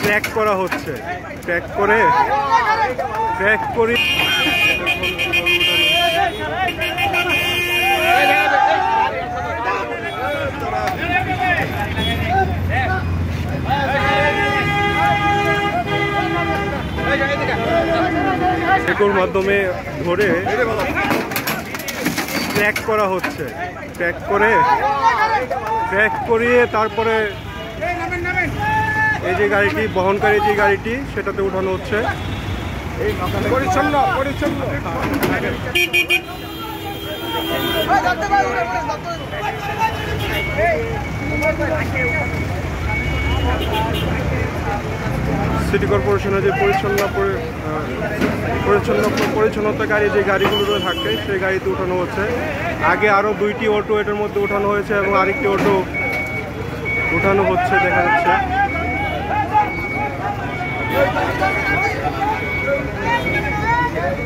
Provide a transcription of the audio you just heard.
Track করা হচ্ছে, track করে এগুলোর মাধ্যমে ধরে ট্র্যাক করা হচ্ছে, ট্র্যাক করিয়ে তারপরে এই যে গাড়িটি বহনকারী যে গাড়িটি সেটাতে উঠানো হচ্ছে। পরিচ্ছন্ন সিটি কর্পোরেশনের যে পরিচ্ছন্নতাকারী যে গাড়িগুলো থাকে সেই গাড়িতে উঠানো হচ্ছে। আগে আরও 2টি অটো এটার মধ্যে উঠানো হয়েছে এবং আরেকটি অটো উঠানো হচ্ছে দেখা যাচ্ছে।